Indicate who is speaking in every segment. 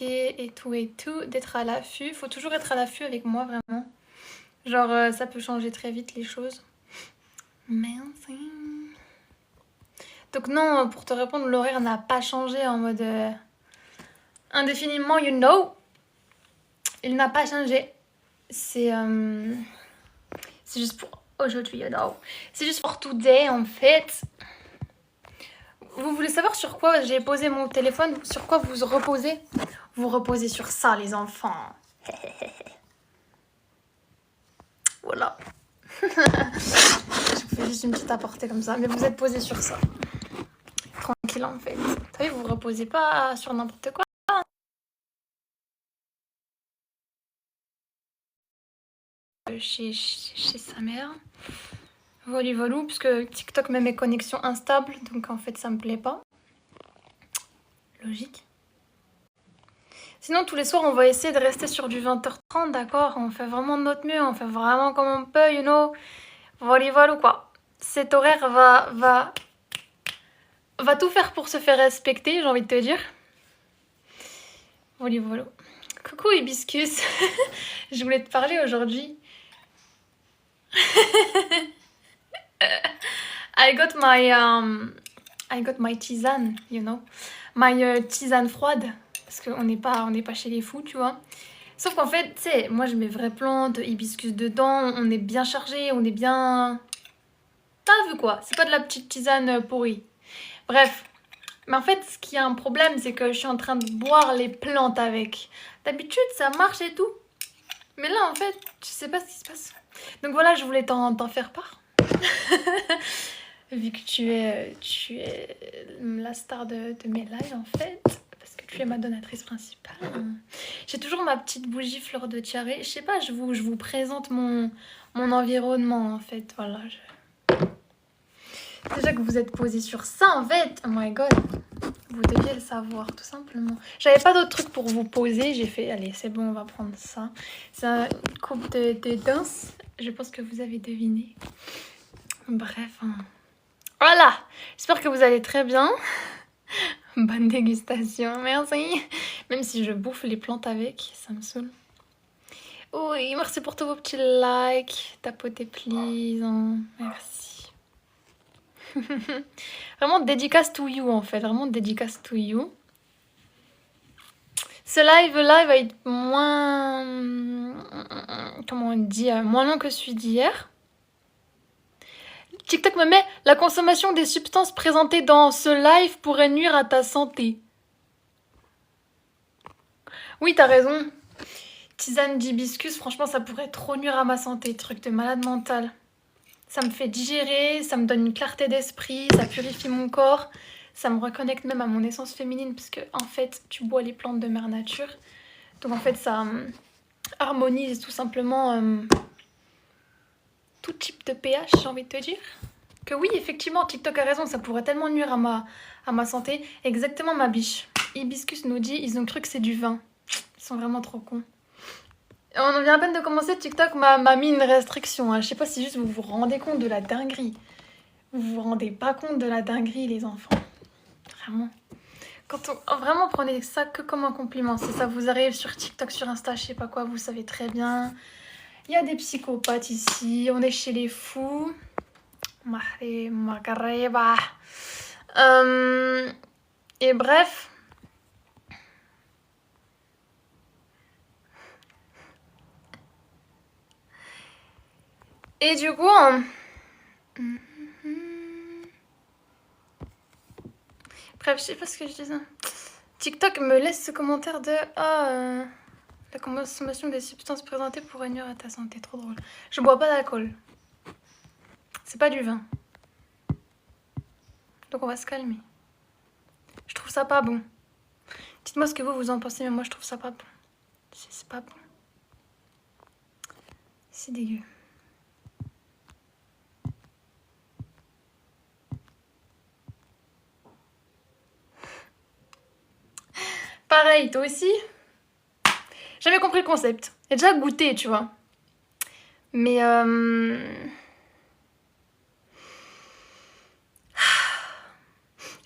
Speaker 1: et tout, d'être à l'affût. Faut toujours être à l'affût avec moi, vraiment. Genre, ça peut changer très vite les choses. Merci. Donc non, pour te répondre, l'horaire n'a pas changé en mode indéfiniment, you know. Il n'a pas changé. C'est juste pour aujourd'hui, you know. C'est juste pour today, en fait. Vous voulez savoir sur quoi j'ai posé mon téléphone? Sur quoi vous reposez? Vous reposez sur ça, les enfants. Voilà. Je vous fais juste une petite apportée comme ça. Mais vous êtes posés sur ça. Tranquille, en fait. Vous savez, vous reposez pas sur n'importe quoi. Chez sa mère. Voilà, voilà, parce que TikTok met mes connexions instables, donc en fait ça me plaît pas. Logique. Sinon, tous les soirs, on va essayer de rester sur du 20h30, d'accord? On fait vraiment de notre mieux, on fait vraiment comme on peut, you know? Voilà, voilà, quoi. Cet horaire va tout faire pour se faire respecter, j'ai envie de te dire. Voilà, voilà. Coucou, Hibiscus. Je voulais te parler aujourd'hui. I got my tisane, you know? My tisane froide. Parce qu'on n'est pas chez les fous, tu vois. Sauf qu'en fait, tu sais, moi je mets vraie plante, hibiscus dedans, on est bien chargé, on est bien... T'as vu quoi? C'est pas de la petite tisane pourrie. Bref. Mais en fait, ce qui a un problème, c'est que je suis en train de boire les plantes avec. D'habitude, ça marche et tout. Mais là, en fait, je sais pas ce qui se passe. Donc voilà, je voulais t'en faire part. Vu que tu es la star de mes lives, en fait. Parce que tu es ma donatrice principale. J'ai toujours ma petite bougie fleur de tiare. Je sais pas, je vous présente mon environnement, en fait. Voilà. Déjà que vous êtes posé sur ça, en fait. Oh my god. Vous deviez le savoir, tout simplement. J'avais pas d'autres trucs pour vous poser. J'ai fait, allez, c'est bon, on va prendre ça. C'est une coupe de danse. Je pense que vous avez deviné. Bref. Voilà. J'espère que vous allez très bien. Bonne dégustation, merci. Même si je bouffe les plantes avec, ça me saoule. Oui, merci pour tous vos petits likes. Tapotez, please. Merci. Vraiment dédicace to you, en fait. Vraiment dédicace to you. Ce live va être moins... Comment on dit? Moins long que celui d'hier. TikTok me met la consommation des substances présentées dans ce live pourrait nuire à ta santé. Oui, t'as raison. Tisane d'hibiscus, franchement, ça pourrait trop nuire à ma santé. Truc de malade mental. Ça me fait digérer, ça me donne une clarté d'esprit, ça purifie mon corps. Ça me reconnecte même à mon essence féminine parce que, en fait, tu bois les plantes de mère nature. Donc, en fait, ça harmonise tout simplement tout type de pH, j'ai envie de te dire. Que oui, effectivement, TikTok a raison, ça pourrait tellement nuire à ma santé. Exactement, ma biche. Hibiscus nous dit, ils ont cru que c'est du vin. Ils sont vraiment trop cons. On vient à peine de commencer, TikTok m'a mis une restriction. Hein. Je sais pas si juste vous vous rendez compte de la dinguerie. Vous vous rendez pas compte de la dinguerie, les enfants. Vraiment. Vraiment, prenez ça que comme un compliment. Si ça vous arrive sur TikTok, sur Insta, je sais pas quoi, vous savez très bien. Il y a des psychopathes ici. On est chez les fous. Et bref. Et du coup, bref, je sais pas ce que je disais. TikTok me laisse ce commentaire de la consommation des substances présentées pourrait nuire à ta santé. Trop drôle. Je bois pas d'alcool. C'est pas du vin. Donc on va se calmer. Je trouve ça pas bon. Dites-moi ce que vous en pensez, mais moi je trouve ça pas bon. C'est pas bon. C'est dégueu. Pareil, toi aussi? J'avais compris le concept. J'ai déjà goûté, tu vois. Mais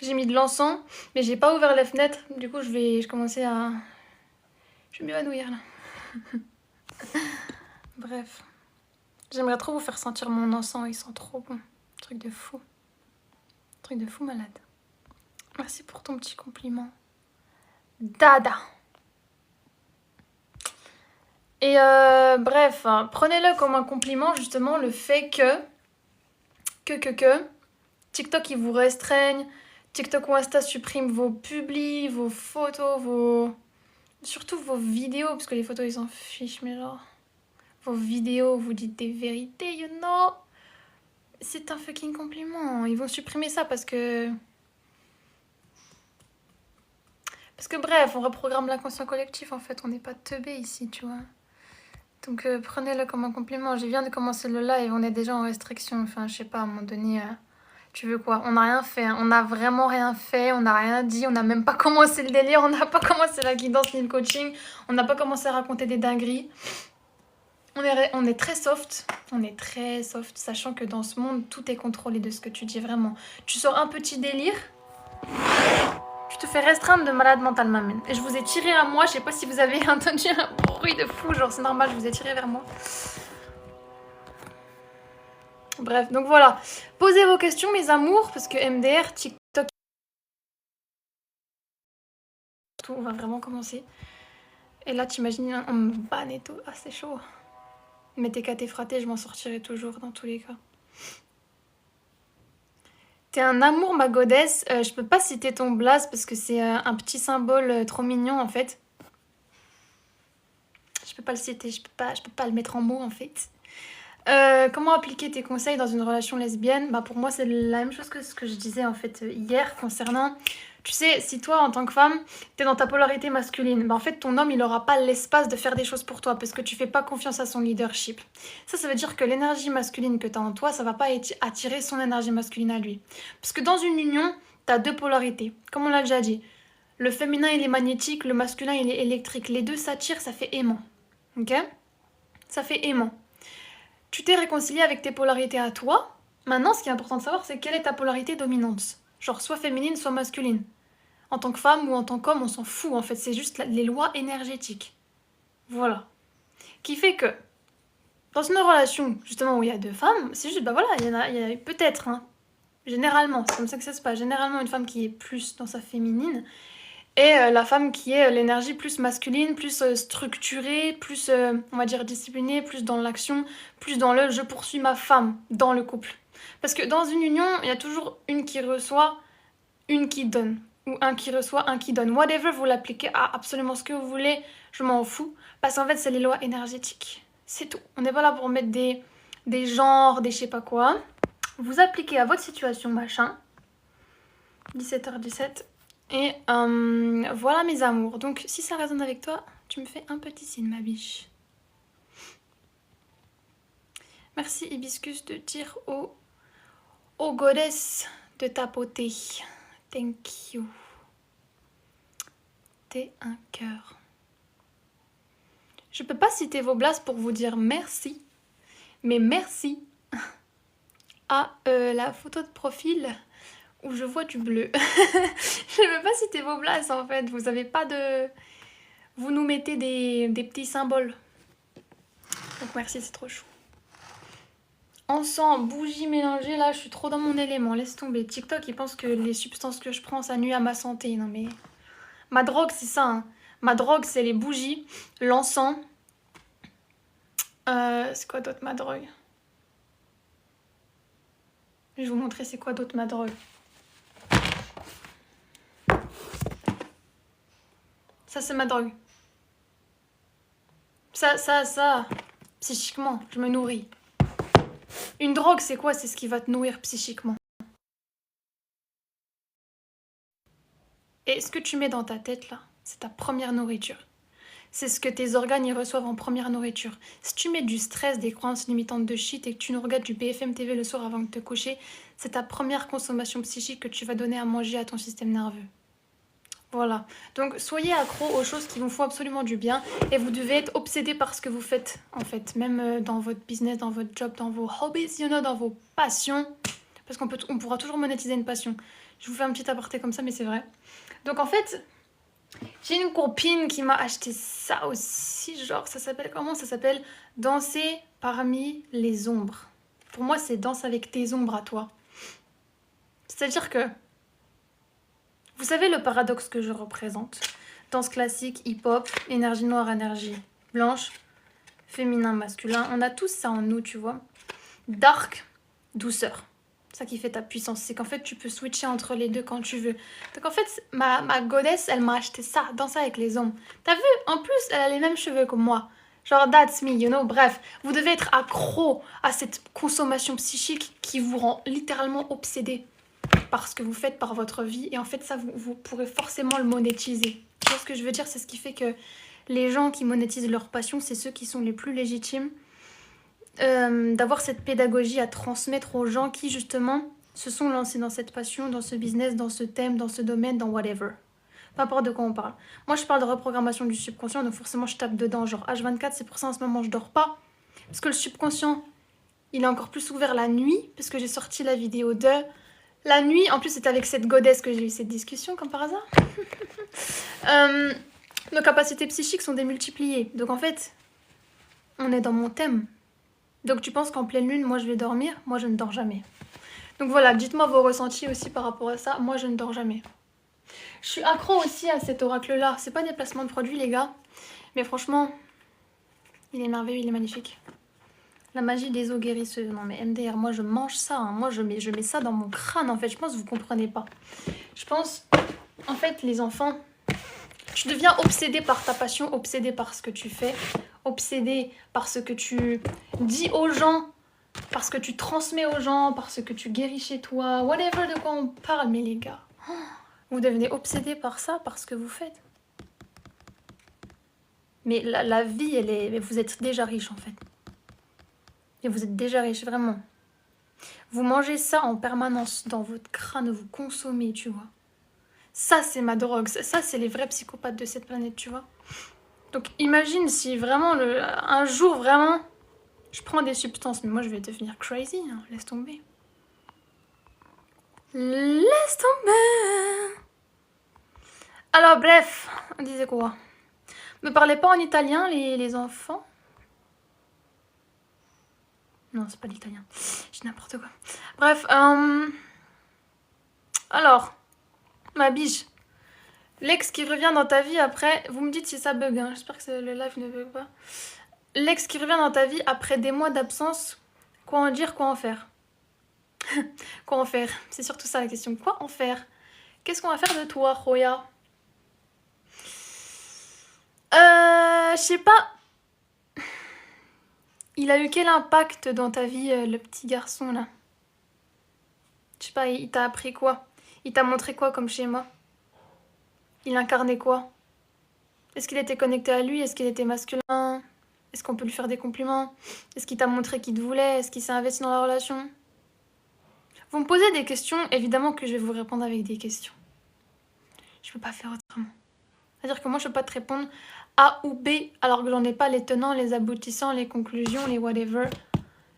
Speaker 1: j'ai mis de l'encens, mais j'ai pas ouvert la fenêtre. Du coup, je commencer à Je vais m'évanouir là. Bref. J'aimerais trop vous faire sentir mon encens, il sent trop bon. Truc de fou. Truc de fou malade. Merci pour ton petit compliment. Dada. Et bref, hein, prenez-le comme un compliment justement le fait que TikTok il vous restreigne, TikTok ou Insta supprime vos publis, vos photos, surtout vos vidéos, parce que les photos ils s'en fichent, mais genre vos vidéos, vous dites des vérités, you know. C'est un fucking compliment. Ils vont supprimer ça parce que bref, on reprogramme l'inconscient collectif en fait, on n'est pas teubés ici, tu vois. Donc prenez-le comme un compliment. Je viens de commencer le live, on est déjà en restriction. Enfin, je sais pas, à un moment donné, tu veux quoi? On n'a rien fait, hein. On n'a vraiment rien fait, on n'a rien dit, on n'a même pas commencé le délire, on n'a pas commencé la guidance ni le coaching, on n'a pas commencé à raconter des dingueries. On est très soft, sachant que dans ce monde, tout est contrôlé de ce que tu dis vraiment. Tu sors un petit délire, tu te fais restreindre de malade mental, m'amène. Et je vous ai tiré à moi, je sais pas si vous avez entendu un bruit de fou, genre c'est normal, je vous ai tiré vers moi. Bref, donc voilà. Posez vos questions, mes amours, parce que MDR, TikTok, tout va vraiment commencer. Et là, t'imagines, on me banne et tout. Ah, c'est chaud. Mais t'es qu'à t'effrater, je m'en sortirai toujours dans tous les cas. T'es un amour, ma godesse. Je peux pas citer ton blaze parce que c'est un petit symbole trop mignon en fait. Je peux pas le citer, je peux pas le mettre en mots en fait. Comment appliquer tes conseils dans une relation lesbienne? Bah pour moi c'est la même chose que ce que je disais en fait hier concernant... Tu sais, si toi en tant que femme, t'es dans ta polarité masculine, bah en fait ton homme il aura pas l'espace de faire des choses pour toi parce que tu fais pas confiance à son leadership. Ça veut dire que l'énergie masculine que t'as en toi, ça va pas attirer son énergie masculine à lui. Parce que dans une union, t'as deux polarités, comme on l'a déjà dit. Le féminin il est magnétique, le masculin il est électrique. Les deux s'attirent, ça fait aimant. Ok? Ça fait aimant. Tu t'es réconcilié avec tes polarités à toi. Maintenant, ce qui est important de savoir, c'est quelle est ta polarité dominante. Genre soit féminine, soit masculine. En tant que femme ou en tant qu'homme, on s'en fout en fait. C'est juste les lois énergétiques. Voilà. Qui fait que, dans une relation justement où il y a deux femmes, c'est juste, bah voilà, il y a peut-être, hein, généralement, c'est comme ça que ça se passe. Généralement, une femme qui est plus dans sa féminine et la femme qui est l'énergie plus masculine, plus structurée, plus, on va dire, disciplinée, plus dans l'action, plus dans le « je poursuis ma femme » dans le couple. Parce que dans une union, il y a toujours une qui reçoit, une qui donne. Ou un qui reçoit, un qui donne. Whatever, vous l'appliquez à absolument ce que vous voulez, je m'en fous. Parce qu'en fait, c'est les lois énergétiques. C'est tout. On n'est pas là pour mettre des genres, des je sais pas quoi. Vous appliquez à votre situation, machin. 17h17. Et voilà mes amours. Donc si ça résonne avec toi, tu me fais un petit signe, ma biche. Merci Hibiscus de dire aux goddesses de tapoter. Thank you. T'es un cœur. Je peux pas citer vos blasts pour vous dire merci, mais merci à la photo de profil où je vois du bleu. Je ne veux pas citer vos blasts en fait, vous avez pas de... Vous nous mettez des petits symboles. Donc merci, c'est trop chou. Encens, bougie mélangée, là je suis trop dans mon élément, laisse tomber. TikTok il pense que les substances que je prends ça nuit à ma santé. Non mais... Ma drogue c'est ça, hein. Ma drogue c'est les bougies, l'encens. C'est quoi d'autre ma drogue? Je vais vous montrer c'est quoi d'autre ma drogue. Ça c'est ma drogue. Ça, psychiquement, je me nourris. Une drogue, c'est quoi? C'est ce qui va te nourrir psychiquement. Et ce que tu mets dans ta tête, là, c'est ta première nourriture. C'est ce que tes organes y reçoivent en première nourriture. Si tu mets du stress, des croyances limitantes de shit et que tu nous regardes du BFM TV le soir avant de te coucher, c'est ta première consommation psychique que tu vas donner à manger à ton système nerveux. Voilà, donc soyez accro aux choses qui vous font absolument du bien et vous devez être obsédé par ce que vous faites en fait, même dans votre business, dans votre job, dans vos hobbies, you know, dans vos passions, parce qu'on pourra toujours monétiser une passion. Je vous fais un petit aparté comme ça, mais c'est vrai. Donc en fait, J'ai une copine qui m'a acheté ça aussi, genre, ça s'appelle comment? Ça s'appelle Danser parmi les ombres. Pour moi, c'est danse avec tes ombres à toi. C'est-à-dire que, vous savez le paradoxe que je représente? Danse classique, hip-hop, énergie noire, énergie blanche, féminin, masculin. On a tous ça en nous, tu vois. Dark, douceur. Ça qui fait ta puissance, c'est qu'en fait tu peux switcher entre les deux quand tu veux. Donc en fait ma goddess elle m'a acheté ça, danser avec les ombres. T'as vu? En plus elle a les mêmes cheveux que moi. Genre that's me, you know. Bref, vous devez être accro à cette consommation psychique qui vous rend littéralement obsédé par ce que vous faites, par votre vie. Et en fait ça vous pourrez forcément le monétiser. Tu vois ce que je veux dire? C'est ce qui fait que les gens qui monétisent leur passion, c'est ceux qui sont les plus légitimes. D'avoir cette pédagogie à transmettre aux gens qui justement se sont lancés dans cette passion, dans ce business, dans ce thème, dans ce domaine, dans whatever. Peu importe de quoi on parle. Moi je parle de reprogrammation du subconscient, donc forcément je tape dedans genre H24, c'est pour ça en ce moment je dors pas. Parce que le subconscient, il est encore plus ouvert la nuit, parce que j'ai sorti la vidéo de la nuit. En plus c'est avec cette goddess que j'ai eu cette discussion, comme par hasard. Nos capacités psychiques sont démultipliées. Donc en fait, on est dans mon thème. Donc tu penses qu'en pleine lune, moi je vais dormir? Moi je ne dors jamais. Donc voilà, dites-moi vos ressentis aussi par rapport à ça. Moi je ne dors jamais. Je suis accro aussi à cet oracle-là. C'est pas des placements de produits les gars. Mais franchement, il est merveilleux, il est magnifique. La magie des eaux guérisseuses. Non mais MDR, moi je mange ça. Hein. Moi je mets ça dans mon crâne en fait. Je pense que vous comprenez pas. Je pense, en fait les enfants, tu deviens obsédé par ta passion, obsédé par ce que tu fais. Obsédé par ce que tu dis aux gens, parce que tu transmets aux gens, parce que tu guéris chez toi, whatever de quoi on parle. Mais les gars, vous devenez obsédé par ça, par ce que vous faites. Mais la vie, elle est... Vous êtes déjà riche en fait. Et vous êtes déjà riche, vraiment. Vous mangez ça en permanence dans votre crâne, vous consommez, tu vois. Ça, c'est ma drogue. Ça, c'est les vrais psychopathes de cette planète, tu vois. Donc imagine si vraiment un jour vraiment je prends des substances, mais moi je vais devenir crazy, hein. Laisse tomber. Laisse tomber. Alors bref, on disait quoi? Me parlez pas en italien les enfants? Non, c'est pas l'italien. Je dis n'importe quoi. Bref, alors, ma biche. L'ex qui revient dans ta vie après... Vous me dites si ça bug, hein. J'espère que le live ne bug pas. L'ex qui revient dans ta vie après des mois d'absence, quoi en dire, quoi en faire? Quoi en faire? C'est surtout ça la question. Quoi en faire? Qu'est-ce qu'on va faire de toi, Roya? Je sais pas. Il a eu quel impact dans ta vie, le petit garçon, là? Je sais pas, il t'a appris quoi? Il t'a montré quoi comme schéma? Il incarnait quoi? Est-ce qu'il était connecté à lui? Est-ce qu'il était masculin? Est-ce qu'on peut lui faire des compliments? Est-ce qu'il t'a montré qu'il te voulait? Est-ce qu'il s'est investi dans la relation? Vous me posez des questions, évidemment que je vais vous répondre avec des questions. Je peux pas faire autrement. C'est-à-dire que moi, je peux pas te répondre A ou B, alors que j'en ai pas les tenants, les aboutissants, les conclusions, les whatever.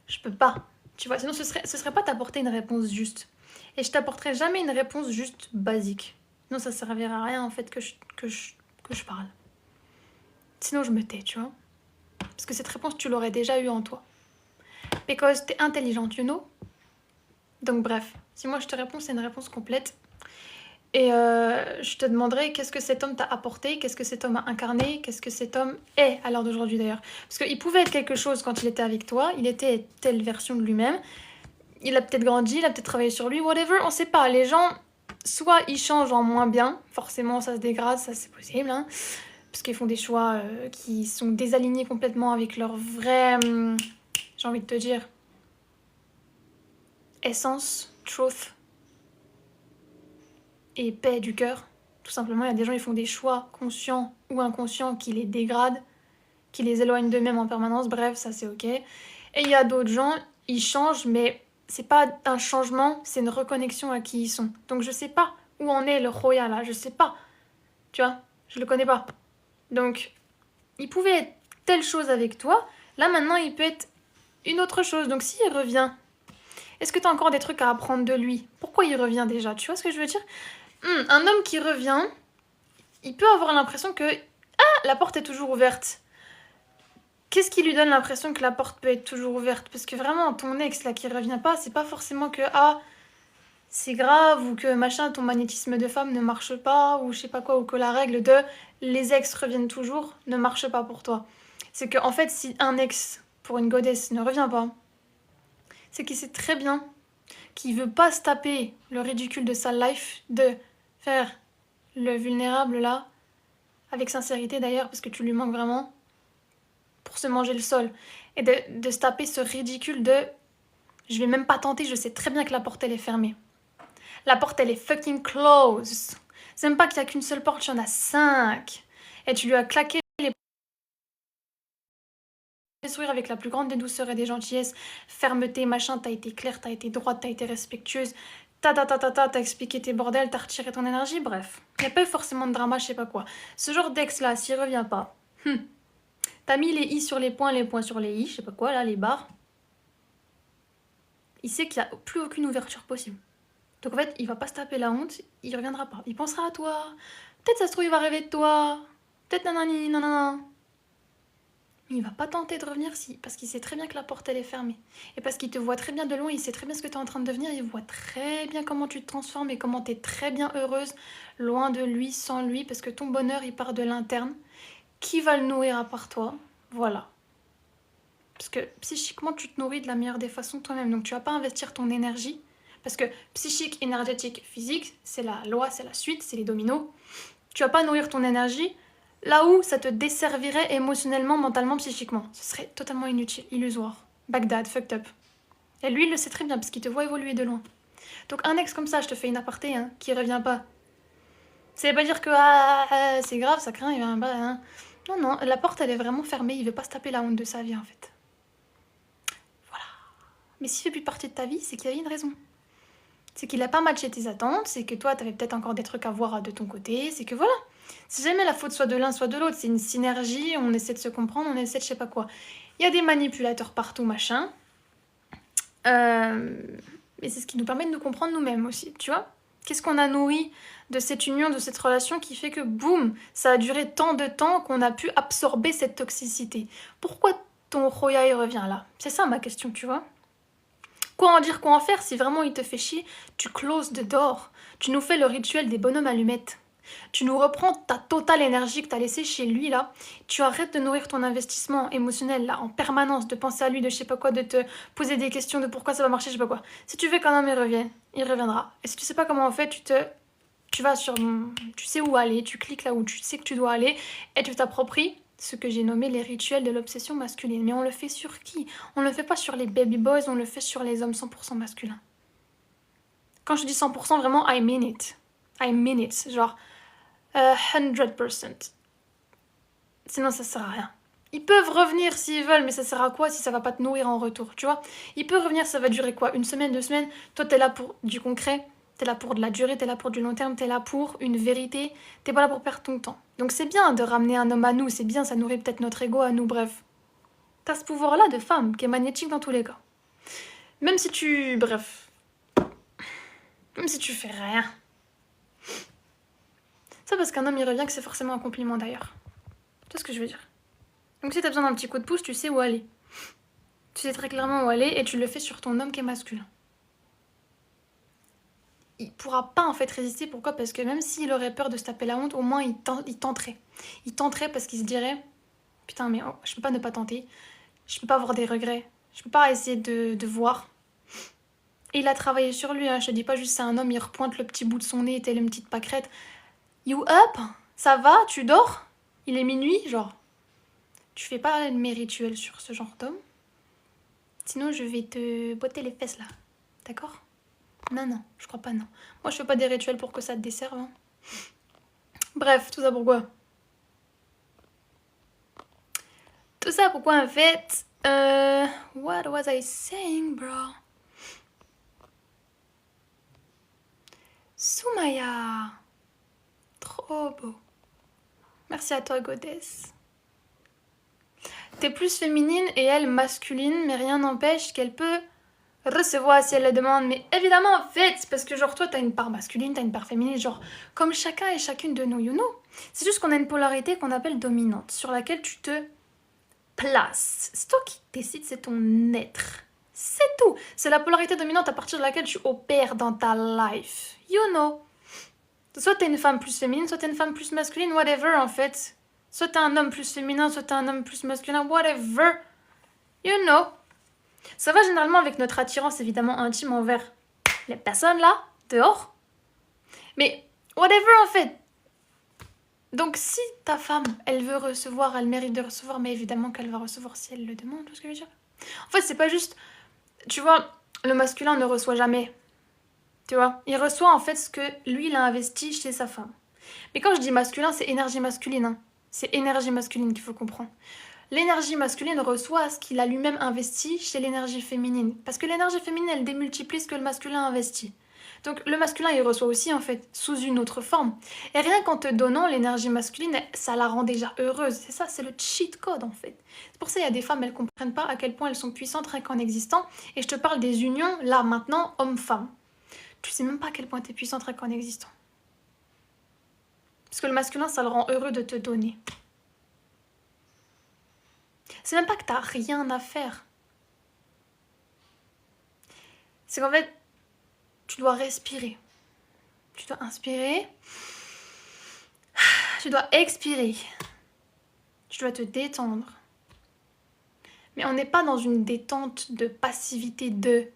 Speaker 1: Je peux pas. Tu vois, sinon ce serait pas t'apporter une réponse juste. Et je t'apporterai jamais une réponse juste basique. Sinon ça servira à rien en fait que je parle. Sinon je me tais, tu vois. Parce que cette réponse, tu l'aurais déjà eue en toi. Because t'es intelligente, you know. Donc bref, si moi je te réponds, c'est une réponse complète. Et je te demanderai qu'est-ce que cet homme t'a apporté, qu'est-ce que cet homme a incarné, qu'est-ce que cet homme est à l'heure d'aujourd'hui d'ailleurs. Parce qu'il pouvait être quelque chose quand il était avec toi, il était telle version de lui-même. Il a peut-être grandi, il a peut-être travaillé sur lui, whatever, on sait pas. Les gens, soit ils changent en moins bien, forcément ça se dégrade, ça c'est possible, hein, parce qu'ils font des choix qui sont désalignés complètement avec leur vraie, j'ai envie de te dire, essence, truth et paix du cœur. Tout simplement, il y a des gens qui font des choix conscients ou inconscients qui les dégradent, qui les éloignent d'eux-mêmes en permanence, bref, ça c'est ok. Et il y a d'autres gens, ils changent, mais c'est pas un changement, c'est une reconnexion à qui ils sont. Donc je sais pas où en est le Roya là, je sais pas. Tu vois, je le connais pas. Donc, il pouvait être telle chose avec toi, là maintenant il peut être une autre chose. Donc s'il revient, est-ce que tu as encore des trucs à apprendre de lui? Pourquoi il revient déjà? Tu vois ce que je veux dire? Un homme qui revient, il peut avoir l'impression que la porte est toujours ouverte. Qu'est-ce qui lui donne l'impression que la porte peut être toujours ouverte? Parce que vraiment, ton ex là qui revient pas, c'est pas forcément que c'est grave ou que machin, ton magnétisme de femme ne marche pas ou je sais pas quoi, ou que la règle de les ex reviennent toujours ne marche pas pour toi. C'est que en fait, si un ex pour une goddess ne revient pas, c'est qu'il sait très bien qu'il veut pas se taper le ridicule de sa life, de faire le vulnérable là, avec sincérité d'ailleurs, parce que tu lui manques vraiment, pour se manger le sol. Et de se taper ce ridicule de je vais même pas tenter, je sais très bien que la porte elle est fermée. La porte elle est fucking closed. C'est même pas qu'il y a qu'une seule porte, il y en a 5. Et tu lui as claqué les sourires avec la plus grande des douceurs et des gentillesses. Fermeté, machin, t'as été claire, t'as été droite, t'as été respectueuse. T'as expliqué tes bordels, t'as retiré ton énergie, bref. Il n'y a pas eu forcément de drama, je sais pas quoi. Ce genre d'ex là, s'il revient pas, t'as mis les i sur les points sur les i, je sais pas quoi là, les barres. Il sait qu'il n'y a plus aucune ouverture possible. Donc en fait, il va pas se taper la honte, il reviendra pas. Il pensera à toi. Peut-être ça se trouve, il va rêver de toi. Peut-être nanani, nanana. Mais il va pas tenter de revenir parce qu'il sait très bien que la porte elle est fermée. Et parce qu'il te voit très bien de loin, il sait très bien ce que tu es en train de devenir, il voit très bien comment tu te transformes et comment tu es très bien heureuse loin de lui, sans lui, parce que ton bonheur il part de l'interne. Qui va le nourrir à part toi? Voilà. Parce que psychiquement, tu te nourris de la meilleure des façons toi-même. Donc tu vas pas investir ton énergie. Parce que psychique, énergétique, physique, c'est la loi, c'est la suite, c'est les dominos. Tu vas pas nourrir ton énergie là où ça te desservirait émotionnellement, mentalement, psychiquement. Ce serait totalement inutile, illusoire. Bagdad, fucked up. Et lui, il le sait très bien parce qu'il te voit évoluer de loin. Donc un ex comme ça, je te fais une aparté, hein, qui revient pas. Ça veut pas dire que c'est grave, ça craint, il vient pas. Hein. Non, non, la porte elle est vraiment fermée, il veut pas se taper la honte de sa vie en fait. Mais s'il fait plus partie de ta vie, c'est qu'il y avait une raison. C'est qu'il a pas matché tes attentes, c'est que toi, t'avais peut-être encore des trucs à voir de ton côté, c'est que voilà. C'est jamais la faute soit de l'un, soit de l'autre, c'est une synergie, on essaie de se comprendre, on essaie de je sais pas quoi. Il y a des manipulateurs partout, machin. Mais c'est ce qui nous permet de nous comprendre nous-mêmes aussi, tu vois. Qu'est-ce qu'on a nourri de cette union, de cette relation qui fait que, boum, ça a duré tant de temps qu'on a pu absorber cette toxicité. Pourquoi ton Roya revient là? C'est ça ma question, tu vois. Quoi en dire, quoi en faire? Si vraiment il te fait chier, tu closes the door. Tu nous fais le rituel des bonhommes allumettes. Tu nous reprends ta totale énergie que t'as laissée chez lui là. Tu arrêtes de nourrir ton investissement émotionnel là en permanence, de penser à lui, de je sais pas quoi, de te poser des questions de pourquoi ça va marcher, je sais pas quoi. Si tu veux qu'un homme il revienne, il reviendra. Et si tu sais pas comment on fait, tu vas sur, tu sais où aller, tu cliques là où tu sais que tu dois aller et tu t'appropries ce que j'ai nommé les rituels de l'obsession masculine. Mais on le fait sur qui? On le fait pas sur les baby boys, on le fait sur les hommes 100% masculins. Quand je dis 100%, vraiment, I mean it. I mean it. Genre, 100%. Sinon, ça sert à rien. Ils peuvent revenir s'ils veulent, mais ça sert à quoi si ça va pas te nourrir en retour, tu vois? Ils peuvent revenir, ça va durer quoi? Une semaine, 2 semaines? Toi, t'es là pour du concret. T'es là pour de la durée, t'es là pour du long terme, t'es là pour une vérité, t'es pas là pour perdre ton temps. Donc c'est bien de ramener un homme à nous, c'est bien, ça nourrit peut-être notre ego à nous, bref. T'as ce pouvoir-là de femme, qui est magnétique dans tous les cas. Même si tu... Bref. Même si tu fais rien. Ça parce qu'un homme, il revient que c'est forcément un compliment d'ailleurs. Tu vois ce que je veux dire? Donc si t'as besoin d'un petit coup de pouce, tu sais où aller. Tu sais très clairement où aller et tu le fais sur ton homme qui est masculin. Il pourra pas en fait résister. Pourquoi? Parce que même s'il aurait peur de se taper la honte, au moins il tenterait. Il tenterait parce qu'il se dirait putain mais je peux pas ne pas tenter. Je peux pas avoir des regrets. Je peux pas essayer de voir. Et il a travaillé sur lui, hein. Je te dis pas juste c'est un homme, il repointe le petit bout de son nez, telle une petite pâquerette. You up? Ça va? Tu dors? Il est minuit? Genre, tu fais pas mes rituels sur ce genre d'homme. Sinon je vais te botter les fesses là. D'accord? Non, je crois pas, non. Moi, je fais pas des rituels pour que ça te desserve. Hein. Bref, tout ça pourquoi? Tout ça pourquoi, en fait... what was I saying, bro? Soumaya. Trop beau. Merci à toi, Goddess. T'es plus féminine et elle masculine, mais rien n'empêche qu'elle peut recevoir si elle le demande. Mais évidemment, en fait, c'est parce que genre toi, t'as une part masculine, t'as une part féminine, genre comme chacun et chacune de nous, you know. C'est juste qu'on a une polarité qu'on appelle dominante, sur laquelle tu te places. C'est toi qui décides, c'est ton être. C'est tout. C'est la polarité dominante à partir de laquelle tu opères dans ta life. You know. Soit t'es une femme plus féminine, soit t'es une femme plus masculine, whatever en fait. Soit t'es un homme plus féminin, soit t'es un homme plus masculin, whatever. You know. Ça va généralement avec notre attirance évidemment intime envers les personnes là, dehors. Mais whatever en fait. Donc si ta femme, elle veut recevoir, elle mérite de recevoir, mais évidemment qu'elle va recevoir si elle le demande, tout ce que je veux dire. En fait, c'est pas juste... Tu vois, le masculin ne reçoit jamais. Tu vois, il reçoit en fait ce que lui, il a investi chez sa femme. Mais quand je dis masculin, c'est énergie masculine. Hein. C'est énergie masculine qu'il faut comprendre. L'énergie masculine reçoit ce qu'il a lui-même investi chez l'énergie féminine. Parce que l'énergie féminine, elle démultiplie ce que le masculin a investi. Donc le masculin, il reçoit aussi en fait sous une autre forme. Et rien qu'en te donnant l'énergie masculine, ça la rend déjà heureuse. C'est ça, c'est le cheat code en fait. C'est pour ça qu'il y a des femmes, elles comprennent pas à quel point elles sont puissantes rien qu'en existant. Et je te parle des unions, là maintenant, homme-femme. Tu sais même pas à quel point tu es puissante rien qu'en existant. Parce que le masculin, ça le rend heureux de te donner. C'est même pas que t'as rien à faire. C'est qu'en fait, tu dois respirer. Tu dois inspirer. Tu dois expirer. Tu dois te détendre. Mais on n'est pas dans une détente de passivité de.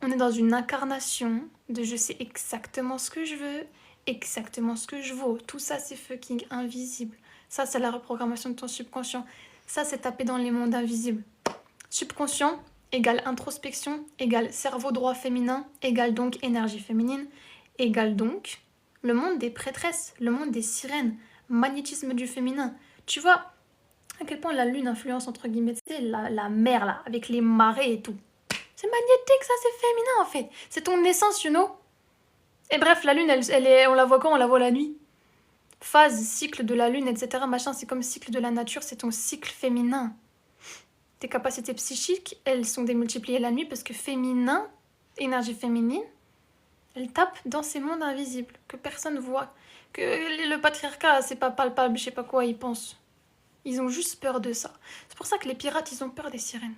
Speaker 1: On est dans une incarnation de je sais exactement ce que je veux, exactement ce que je vaux. Tout ça, c'est fucking invisible. Ça, c'est la reprogrammation de ton subconscient. Ça, c'est taper dans les mondes invisibles. Subconscient égale introspection, égale cerveau droit féminin, égale donc énergie féminine, égale donc le monde des prêtresses, le monde des sirènes, magnétisme du féminin. Tu vois à quel point la lune influence entre guillemets, c'est la mer là, avec les marées et tout. C'est magnétique, ça, c'est féminin en fait. C'est ton essence, you know. Et bref, la lune, elle est, on la voit quand? On la voit la nuit. Phase, cycle de la lune, etc. Machin, c'est comme cycle de la nature, c'est ton cycle féminin. Tes capacités psychiques, elles sont démultipliées la nuit parce que féminin, énergie féminine, elle tape dans ces mondes invisibles que personne voit. Que le patriarcat, c'est pas palpable, je sais pas quoi ils pensent. Ils ont juste peur de ça. C'est pour ça que les pirates, ils ont peur des sirènes.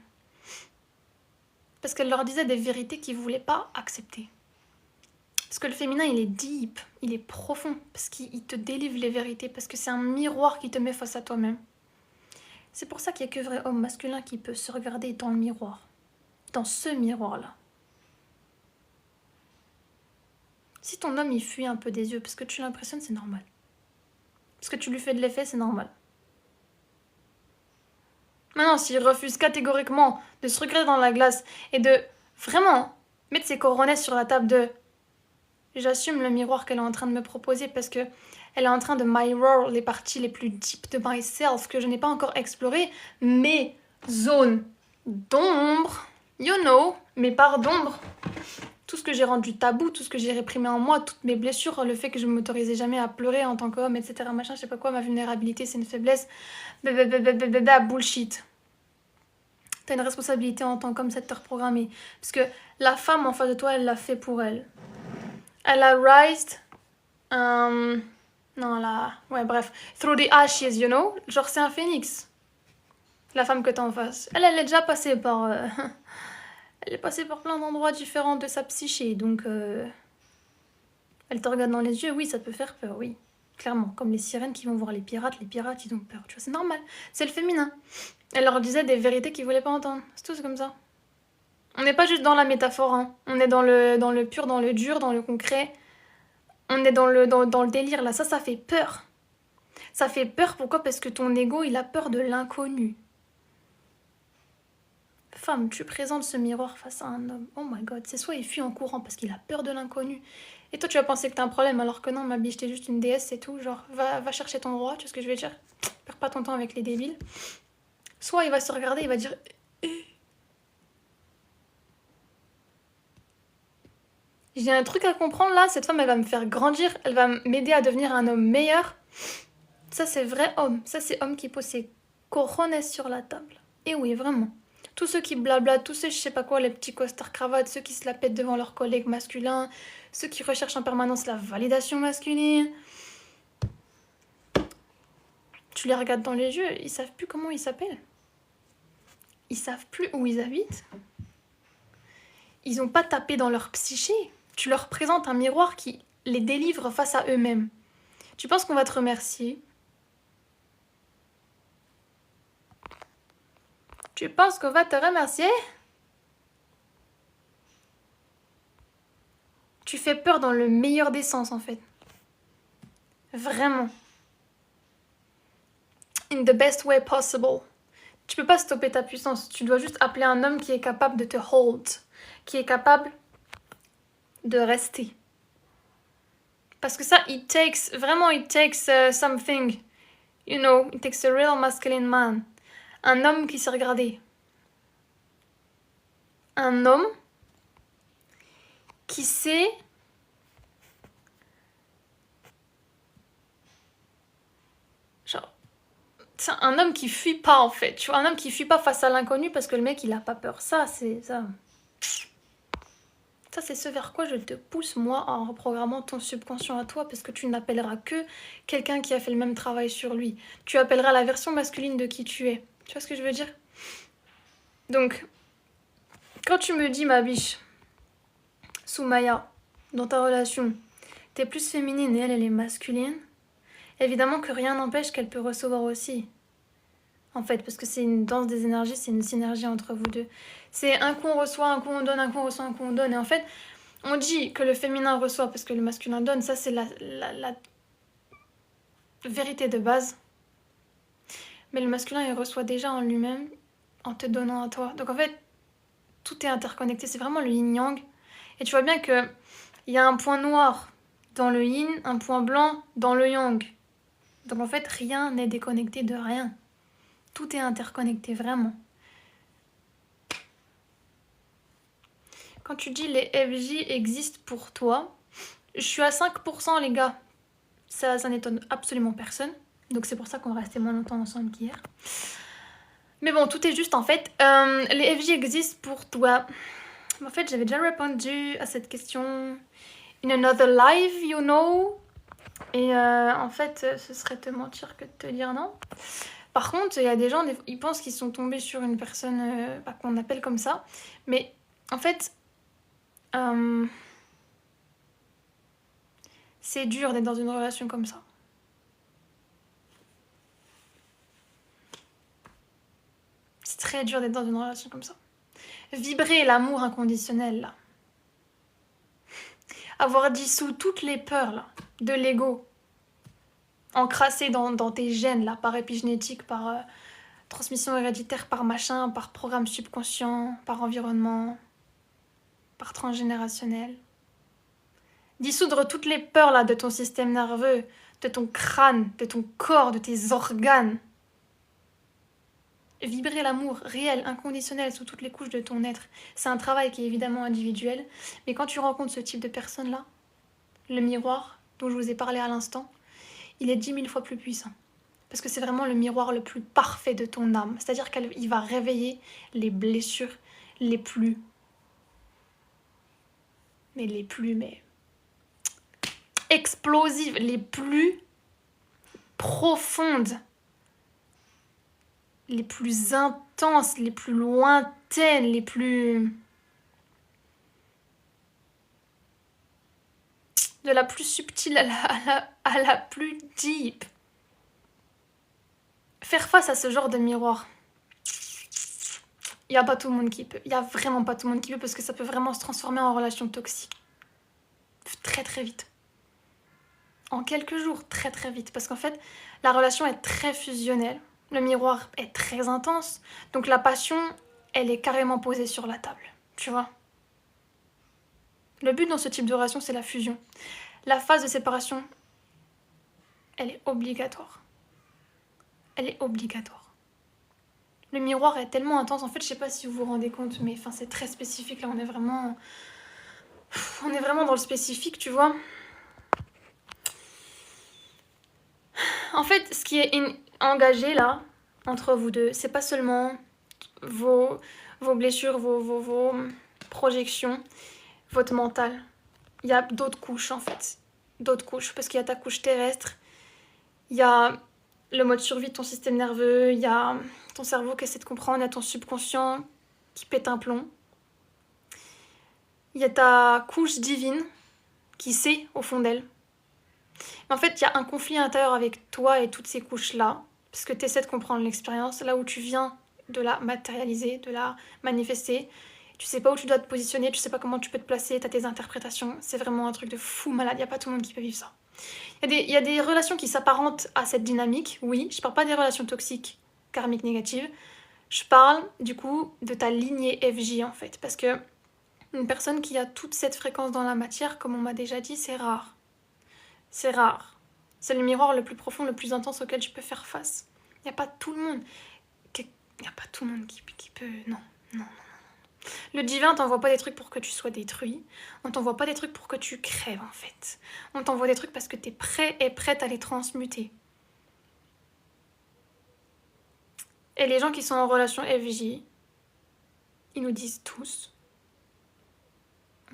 Speaker 1: Parce qu'elle leur disait des vérités qu'ils ne voulaient pas accepter. Parce que le féminin, il est deep, il est profond, parce qu'il te délivre les vérités, parce que c'est un miroir qui te met face à toi-même. C'est pour ça qu'il n'y a que vrai homme masculin qui peut se regarder dans le miroir. Dans ce miroir-là. Si ton homme, il fuit un peu des yeux, parce que tu l'impressionnes, c'est normal. Parce que tu lui fais de l'effet, c'est normal. Maintenant, s'il refuse catégoriquement de se regarder dans la glace et de vraiment mettre ses coronets sur la table de j'assume le miroir qu'elle est en train de me proposer parce que elle est en train de mirror les parties les plus deep de myself que je n'ai pas encore explorées, mes zones d'ombre, you know, mes parts d'ombre, tout ce que j'ai rendu tabou, tout ce que j'ai réprimé en moi, toutes mes blessures, le fait que je ne m'autorisais jamais à pleurer en tant qu'homme, etc. Machin, je sais pas quoi, ma vulnérabilité c'est une faiblesse, bullshit. T'as une responsabilité en tant qu'homme, c'est de te reprogrammer. Parce que la femme en face de toi, elle l'a fait pour elle. Elle a rised... non, là... Ouais, bref. Through the ashes, you know? Genre, c'est un phénix. La femme que t'as en face. Elle est déjà passée par... elle est passée par plein d'endroits différents de sa psyché. Donc, elle te regarde dans les yeux. Oui, ça peut faire peur, oui. Clairement. Comme les sirènes qui vont voir les pirates, ils ont peur. Tu vois, c'est normal. C'est le féminin. Elle leur disait des vérités qu'ils voulaient pas entendre. C'est tout, c'est comme ça. On n'est pas juste dans la métaphore, hein. On est dans le pur, dans le dur, dans le concret. On est dans le délire, là. Ça fait peur. Ça fait peur, pourquoi? Parce que ton ego, il a peur de l'inconnu. Femme, tu présentes ce miroir face à un homme. Oh my god, c'est soit il fuit en courant parce qu'il a peur de l'inconnu. Et toi, tu vas penser que t'as un problème, alors que non, ma biche, t'es juste une déesse, c'est tout. Genre, va chercher ton roi, tu vois ce que je veux dire? Perds pas ton temps avec les débiles. Soit il va se regarder, il va dire... J'ai un truc à comprendre là, cette femme elle va me faire grandir, elle va m'aider à devenir un homme meilleur. Ça c'est vrai homme, ça c'est homme qui pose ses cojones sur la table. Et oui, vraiment. Tous ceux qui blablatent, tous ceux je sais pas quoi, les petits costards cravates, ceux qui se la pètent devant leurs collègues masculins, ceux qui recherchent en permanence la validation masculine. Tu les regardes dans les yeux, ils savent plus comment ils s'appellent. Ils savent plus où ils habitent. Ils ont pas tapé dans leur psyché. Tu leur présentes un miroir qui les délivre face à eux-mêmes. Tu penses qu'on va te remercier? Tu penses qu'on va te remercier? Tu fais peur dans le meilleur des sens en fait. Vraiment. In the best way possible. Tu peux pas stopper ta puissance. Tu dois juste appeler un homme qui est capable de te hold. Qui est capable de rester. Parce que ça, it takes something. You know, it takes a real masculine man. Un homme qui s'est regardé. Un homme qui sait genre c'est un homme qui fuit pas en fait, tu vois, un homme qui fuit pas face à l'inconnu parce que le mec il a pas peur. Ça c'est ça. Ça c'est ce vers quoi je te pousse moi en reprogrammant ton subconscient à toi parce que tu n'appelleras que quelqu'un qui a fait le même travail sur lui. Tu appelleras la version masculine de qui tu es. Tu vois ce que je veux dire? Donc quand tu me dis ma biche Soumaya, dans ta relation, t'es plus féminine et elle est masculine, évidemment que rien n'empêche qu'elle peut recevoir aussi. En fait, parce que c'est une danse des énergies, c'est une synergie entre vous deux. C'est un coup on reçoit, un coup on donne, un coup on reçoit, un coup on donne. Et en fait, on dit que le féminin reçoit parce que le masculin donne. Ça, c'est la vérité de base. Mais le masculin, il reçoit déjà en lui-même en te donnant à toi. Donc en fait, tout est interconnecté. C'est vraiment le yin-yang. Et tu vois bien qu'il y a un point noir dans le yin, un point blanc dans le yang. Donc en fait, rien n'est déconnecté de rien. Tout est interconnecté, vraiment. Quand tu dis les FJ existent pour toi, je suis à 5% les gars. Ça n'étonne absolument personne. Donc c'est pour ça qu'on va rester moins longtemps ensemble qu'hier. Mais bon, tout est juste en fait. Les FJ existent pour toi. En fait, j'avais déjà répondu à cette question in another life, you know. Et en fait, ce serait te mentir que de te dire non. Par contre, il y a des gens, ils pensent qu'ils sont tombés sur une personne qu'on appelle comme ça. Mais en fait, c'est dur d'être dans une relation comme ça. C'est très dur d'être dans une relation comme ça. Vibrer l'amour inconditionnel, là. Avoir dissous toutes les peurs, là, de l'ego. Encrassé dans tes gènes, là, par épigénétique, par transmission héréditaire, par machin, par programme subconscient, par environnement, par transgénérationnel. Dissoudre toutes les peurs, là, de ton système nerveux, de ton crâne, de ton corps, de tes organes. Vibrer l'amour réel, inconditionnel, sous toutes les couches de ton être. C'est un travail qui est évidemment individuel, mais quand tu rencontres ce type de personne-là, le miroir dont je vous ai parlé à l'instant, il est 10 000 fois plus puissant. Parce que c'est vraiment le miroir le plus parfait de ton âme. C'est-à-dire qu'il va réveiller les blessures les plus... mais explosives, les plus profondes, les plus intenses, les plus lointaines, les plus... de la plus subtile à la plus deep. Faire face à ce genre de miroir, il n'y a pas tout le monde qui peut. Il n'y a vraiment pas tout le monde qui peut parce que ça peut vraiment se transformer en relation toxique. Très très vite. En quelques jours, très très vite. Parce qu'en fait, la relation est très fusionnelle. Le miroir est très intense. Donc la passion, elle est carrément posée sur la table. Tu vois ? Le but dans ce type de relation, c'est la fusion. La phase de séparation, elle est obligatoire. Elle est obligatoire. Le miroir est tellement intense. En fait, je sais pas si vous vous rendez compte, mais enfin, c'est très spécifique. Là, on est vraiment dans le spécifique, tu vois. En fait, ce qui est engagé là, entre vous deux, c'est pas seulement vos blessures, vos projections, votre mental. Il y a d'autres couches en fait. D'autres couches, parce qu'il y a ta couche terrestre, il y a le mode survie de ton système nerveux, il y a ton cerveau qui essaie de comprendre, il y a ton subconscient qui pète un plomb. Il y a ta couche divine qui sait au fond d'elle. Mais en fait, il y a un conflit intérieur avec toi et toutes ces couches-là, parce que tu essaies de comprendre l'expérience, là où tu viens de la matérialiser, de la manifester. Tu sais pas où tu dois te positionner, tu sais pas comment tu peux te placer, tu as tes interprétations. C'est vraiment un truc de fou malade, il n'y a pas tout le monde qui peut vivre ça. Il y a des relations qui s'apparentent à cette dynamique, oui. Je parle pas des relations toxiques, karmiques, négatives. Je parle du coup de ta lignée FJ en fait, parce que une personne qui a toute cette fréquence dans la matière, comme on m'a déjà dit, c'est rare. C'est rare. C'est le miroir le plus profond, le plus intense auquel tu peux faire face. Il n'y a pas tout le monde. Il n'y a pas tout le monde qui peut... Non, non, non. Le divin t'envoie pas des trucs pour que tu sois détruit. On t'envoie pas des trucs pour que tu crèves en fait. On t'envoie des trucs parce que t'es prêt et prête à les transmuter. Et les gens qui sont en relation FJ, ils nous disent tous,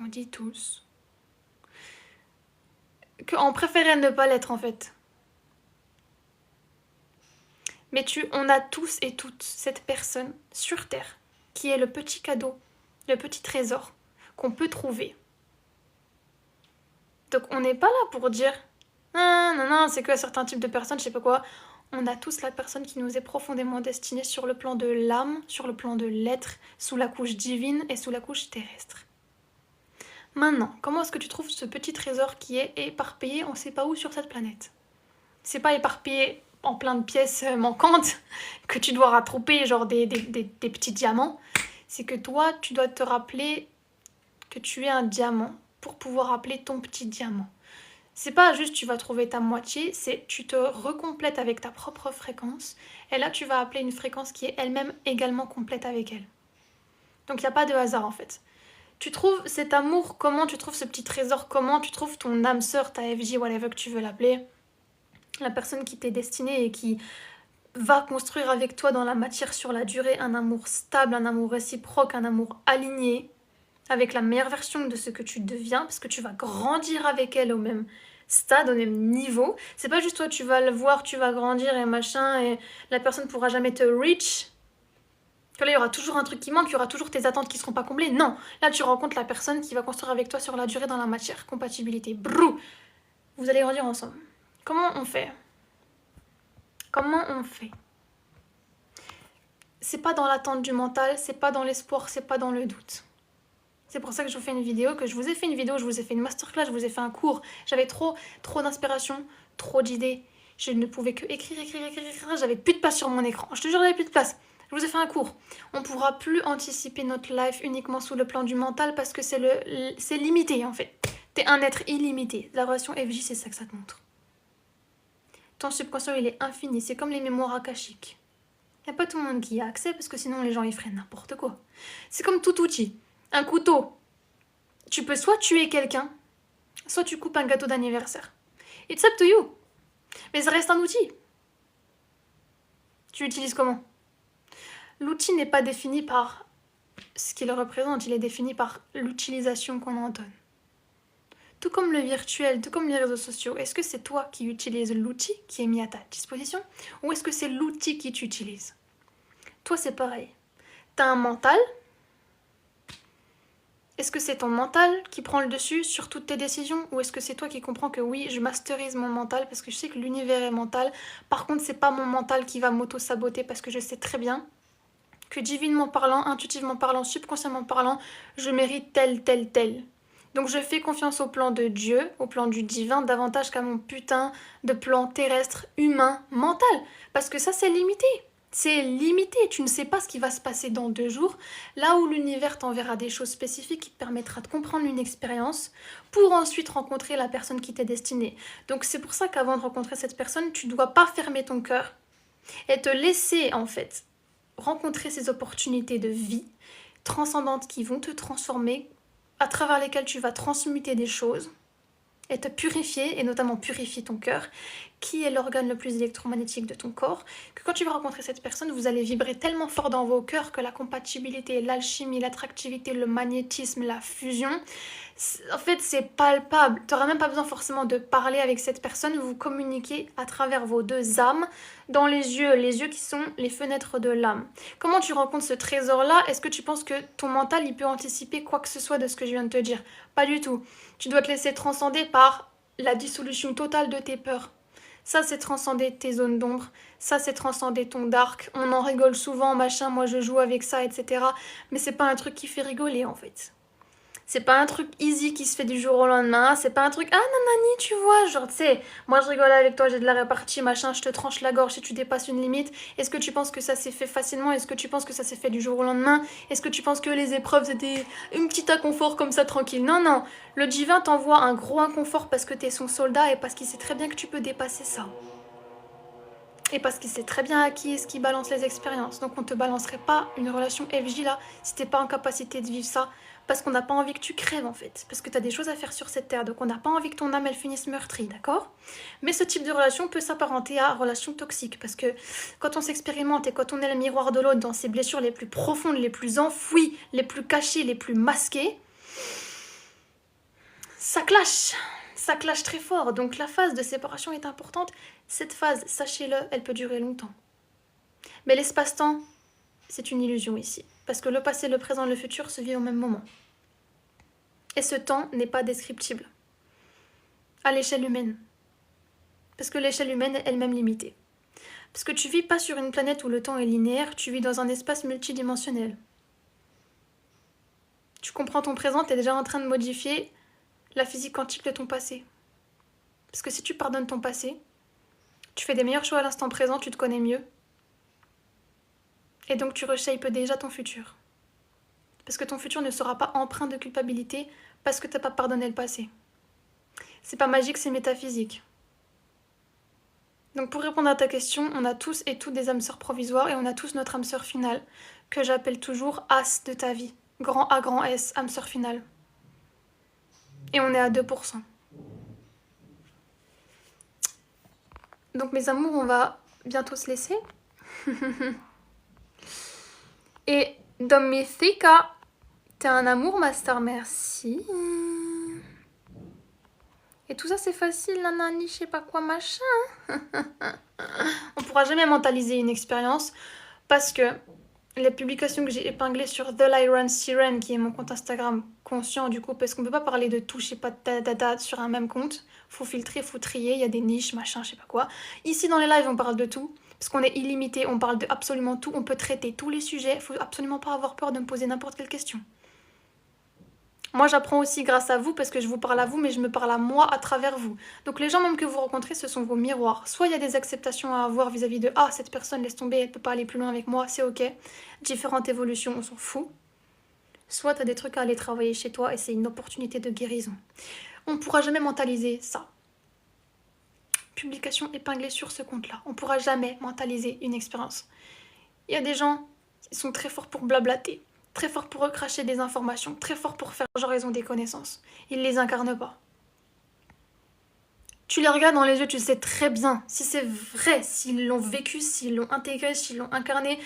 Speaker 1: on dit tous, qu'on préférait ne pas l'être en fait. Mais on a tous et toutes cette personne sur Terre qui est le petit cadeau, le petit trésor qu'on peut trouver. Donc on n'est pas là pour dire non, c'est que certains types de personnes, je sais pas quoi. On a tous la personne qui nous est profondément destinée sur le plan de l'âme, sur le plan de l'être, sous la couche divine et sous la couche terrestre. Maintenant, comment est-ce que tu trouves ce petit trésor qui est éparpillé, on ne sait pas où sur cette planète? C'est pas éparpillé en plein de pièces manquantes que tu dois rattraper, genre des petits diamants. C'est que toi, tu dois te rappeler que tu es un diamant pour pouvoir appeler ton petit diamant. C'est pas juste tu vas trouver ta moitié, c'est tu te recomplètes avec ta propre fréquence et là tu vas appeler une fréquence qui est elle-même également complète avec elle. Donc il n'y a pas de hasard en fait. Tu trouves cet amour comment, tu trouves ce petit trésor comment, tu trouves ton âme sœur, ta FJ, whatever que tu veux l'appeler, la personne qui t'est destinée et qui va construire avec toi dans la matière sur la durée un amour stable, un amour réciproque, un amour aligné avec la meilleure version de ce que tu deviens, parce que tu vas grandir avec elle au même stade, au même niveau. C'est pas juste toi, tu vas le voir, tu vas grandir et machin, et la personne pourra jamais te reach. Que là, il y aura toujours un truc qui manque, il y aura toujours tes attentes qui seront pas comblées. Non, là, tu rencontres la personne qui va construire avec toi sur la durée dans la matière. Compatibilité. Brou. Vous allez grandir ensemble. Comment on fait? Comment on fait? C'est pas dans l'attente du mental, c'est pas dans l'espoir, c'est pas dans le doute. C'est pour ça que je vous fais une vidéo, que je vous ai fait une vidéo, je vous ai fait une masterclass, je vous ai fait un cours. J'avais trop d'inspiration, trop d'idées. Je ne pouvais que écrire. J'avais plus de place sur mon écran. Je te jure, j'avais plus de place. Je vous ai fait un cours. On ne pourra plus anticiper notre life uniquement sous le plan du mental parce que c'est limité en fait. T'es un être illimité. La relation FJ, c'est ça que ça te montre. Ton subconscient, il est infini. C'est comme les mémoires akashiques. Il n'y a pas tout le monde qui y a accès parce que sinon les gens, ils feraient n'importe quoi. C'est comme tout outil. Un couteau. Tu peux soit tuer quelqu'un, soit tu coupes un gâteau d'anniversaire. It's up to you. Mais ça reste un outil. Tu l'utilises comment? L'outil n'est pas défini par ce qu'il représente, il est défini par l'utilisation qu'on en donne. Tout comme le virtuel, tout comme les réseaux sociaux, est-ce que c'est toi qui utilises l'outil qui est mis à ta disposition ou est-ce que c'est l'outil qui t'utilise? Toi, c'est pareil. T'as un mental. Est-ce que c'est ton mental qui prend le dessus sur toutes tes décisions ou est-ce que c'est toi qui comprends que oui, je masterise mon mental parce que je sais que l'univers est mental. Par contre, c'est pas mon mental qui va m'auto-saboter parce que je sais très bien que divinement parlant, intuitivement parlant, subconsciemment parlant, je mérite tel. Donc je fais confiance au plan de Dieu, au plan du divin, davantage qu'à mon putain de plan terrestre, humain, mental. Parce que ça, c'est limité. C'est limité, tu ne sais pas ce qui va se passer dans 2 jours, là où l'univers t'enverra des choses spécifiques qui te permettra de comprendre une expérience pour ensuite rencontrer la personne qui t'est destinée. Donc c'est pour ça qu'avant de rencontrer cette personne, tu ne dois pas fermer ton cœur et te laisser en fait rencontrer ces opportunités de vie transcendantes qui vont te transformer, à travers lesquelles tu vas transmuter des choses et te purifier, et notamment purifier ton cœur, qui est l'organe le plus électromagnétique de ton corps, que quand tu vas rencontrer cette personne, vous allez vibrer tellement fort dans vos cœurs que la compatibilité, l'alchimie, l'attractivité, le magnétisme, la fusion, en fait c'est palpable. Tu n'auras même pas besoin forcément de parler avec cette personne, vous communiquez à travers vos deux âmes dans les yeux qui sont les fenêtres de l'âme. Comment tu rencontres ce trésor-là? Est-ce que tu penses que ton mental il peut anticiper quoi que ce soit de ce que je viens de te dire? Pas du tout. Tu dois te laisser transcender par la dissolution totale de tes peurs. Ça, c'est transcender tes zones d'ombre. Ça, c'est transcender ton dark. On en rigole souvent, machin, moi je joue avec ça, etc. Mais c'est pas un truc qui fait rigoler, en fait. C'est pas un truc easy qui se fait du jour au lendemain. C'est pas un truc, ah nanani, tu vois, genre, tu sais, moi je rigole avec toi, j'ai de la répartie, machin, je te tranche la gorge si tu dépasses une limite. Est-ce que tu penses que ça s'est fait facilement? Est-ce que tu penses que ça s'est fait du jour au lendemain? Est-ce que tu penses que les épreuves c'était un petit inconfort comme ça tranquille? Non, non. Le divin t'envoie un gros inconfort parce que t'es son soldat et parce qu'il sait très bien que tu peux dépasser ça. Et parce qu'il sait très bien à qui est-ce qui balance les expériences. Donc on te balancerait pas une relation FJ là si t'es pas en capacité de vivre ça. Parce qu'on n'a pas envie que tu crèves en fait. Parce que t'as des choses à faire sur cette terre. Donc on n'a pas envie que ton âme elle finisse meurtrie, d'accord? Mais ce type de relation peut s'apparenter à relation toxique. Parce que quand on s'expérimente et quand on est le miroir de l'autre dans ses blessures les plus profondes, les plus enfouies, les plus cachées, les plus masquées, ça clash. Ça clash très fort. Donc la phase de séparation est importante. Cette phase, sachez-le, elle peut durer longtemps. Mais l'espace-temps, c'est une illusion ici. Parce que le passé, le présent, le futur se vit au même moment. Et ce temps n'est pas descriptible. À l'échelle humaine. Parce que l'échelle humaine est elle-même limitée. Parce que tu vis pas sur une planète où le temps est linéaire, tu vis dans un espace multidimensionnel. Tu comprends ton présent, tu es déjà en train de modifier la physique quantique de ton passé. Parce que si tu pardonnes ton passé, tu fais des meilleurs choix à l'instant présent, tu te connais mieux. Et donc tu reshapes déjà ton futur. Parce que ton futur ne sera pas empreint de culpabilité parce que tu n'as pas pardonné le passé. C'est pas magique, c'est métaphysique. Donc pour répondre à ta question, on a tous et toutes des âmes sœurs provisoires et on a tous notre âme sœur finale, que j'appelle toujours As de ta vie. Grand A, grand S, âme sœur finale. Et on est à 2%. Donc mes amours, on va bientôt se laisser. Et Domithika, t'es un amour, ma star, merci. Et tout ça, c'est facile, nanani, je sais pas quoi, machin. On pourra jamais mentaliser une expérience parce que les publications que j'ai épinglées sur The Lyran Siren, qui est mon compte Instagram conscient du coup, parce qu'on peut pas parler de tout, je sais pas, data sur un même compte. Faut filtrer, faut trier, il y a des niches, machin, je sais pas quoi. Ici dans les lives, on parle de tout. Parce qu'on est illimité, on parle de absolument tout, on peut traiter tous les sujets, faut absolument pas avoir peur de me poser n'importe quelle question. Moi, j'apprends aussi grâce à vous parce que je vous parle à vous, mais je me parle à moi à travers vous. Donc les gens même que vous rencontrez, ce sont vos miroirs. Soit il y a des acceptations à avoir vis-à-vis de « Ah, cette personne, laisse tomber, elle peut pas aller plus loin avec moi, c'est ok. » Différentes évolutions, on s'en fout. Soit tu as des trucs à aller travailler chez toi et c'est une opportunité de guérison. On ne pourra jamais mentaliser ça. Publication épinglée sur ce compte-là. On ne pourra jamais mentaliser une expérience. Il y a des gens qui sont très forts pour blablater. Très fort pour recracher des informations, très fort pour faire genre ils ont des connaissances. Ils les incarnent pas. Tu les regardes dans les yeux, tu sais très bien si c'est vrai, s'ils l'ont vécu, s'ils l'ont intégré, s'ils l'ont incarné.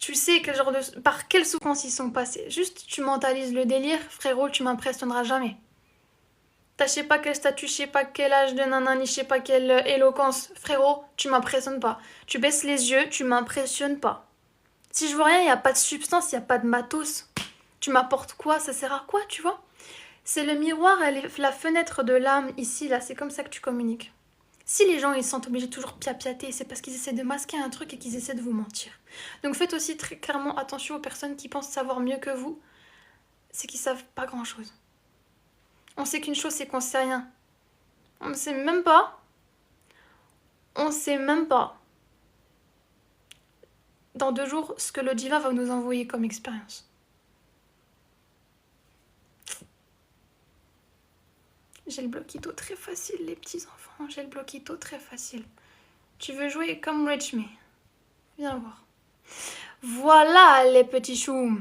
Speaker 1: Tu sais quel genre de, par quelle souffrance ils sont passés. Juste tu mentalises le délire, frérot, tu m'impressionneras jamais. T'as je sais pas quel statut, je sais pas quel âge de nanani, je sais pas quelle éloquence. Frérot, tu m'impressionnes pas. Tu baisses les yeux, tu m'impressionnes pas. Si je vois rien, il n'y a pas de substance, il n'y a pas de matos. Tu m'apportes quoi? Ça sert à quoi, tu vois? C'est le miroir, la fenêtre de l'âme ici, là, c'est comme ça que tu communiques. Si les gens ils se sentent obligés de toujours piapiater, c'est parce qu'ils essaient de masquer un truc et qu'ils essaient de vous mentir. Donc faites aussi très clairement attention aux personnes qui pensent savoir mieux que vous. C'est qu'ils savent pas grand chose. On sait qu'une chose, c'est qu'on sait rien. On ne sait même pas. On sait même pas. Dans 2 jours, ce que le divin va nous envoyer comme expérience. J'ai le bloquito très facile, les petits enfants. J'ai le bloquito très facile. Tu veux jouer comme Rich Me? Viens voir. Voilà, les petits choux.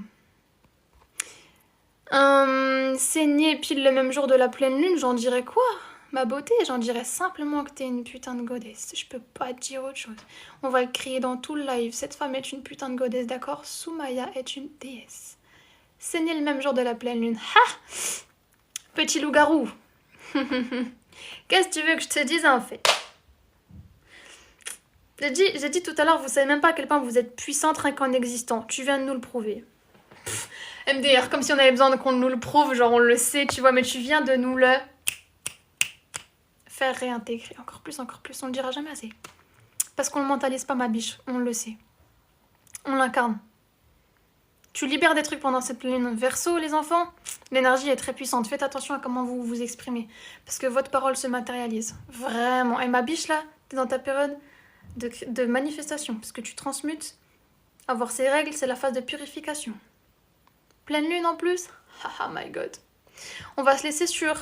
Speaker 1: Saigner pile le même jour de la pleine lune, j'en dirais quoi? ma beauté, j'en dirais simplement que t'es une putain de goddess. Je peux pas te dire autre chose. On va le crier dans tout le live. Cette femme est une putain de goddess, d'accord? Soumaya est une déesse. C'est né le même jour de la pleine lune. Ha! Petit loup-garou. Qu'est-ce que tu veux que je te dise en fait? J'ai dit tout à l'heure, vous savez même pas à quel point vous êtes puissante rien qu'en existant. Tu viens de nous le prouver. MDR, comme si on avait besoin qu'on nous le prouve, genre on le sait, tu vois, mais tu viens de nous le faire réintégrer. Encore plus, on le dira jamais assez. Parce qu'on le mentalise pas, ma biche, on le sait. On l'incarne. Tu libères des trucs pendant cette lune Verseau, les enfants. L'énergie est très puissante. Faites attention à comment vous vous exprimez. Parce que votre parole se matérialise. Vraiment. Et ma biche, là, t'es dans ta période de manifestation. Parce que tu transmutes. Avoir ces règles, c'est la phase de purification. Pleine lune en plus. Haha, my god. On va se laisser sur,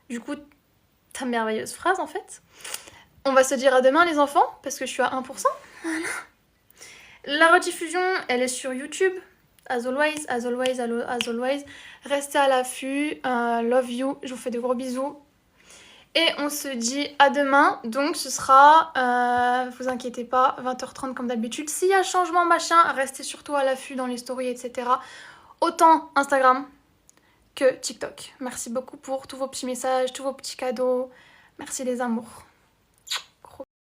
Speaker 1: du coup, ta merveilleuse phrase, en fait. On va se dire à demain, les enfants. Parce que je suis à 1%. Voilà. La rediffusion, elle est sur YouTube. As always. Restez à l'affût. Love you. Je vous fais de gros bisous. Et on se dit à demain. Donc ce sera, vous inquiétez pas, 20h30 comme d'habitude. S'il y a changement machin, restez surtout à l'affût dans les stories, etc. Autant Instagram que TikTok. Merci beaucoup pour tous vos petits messages, tous vos petits cadeaux. Merci les amours.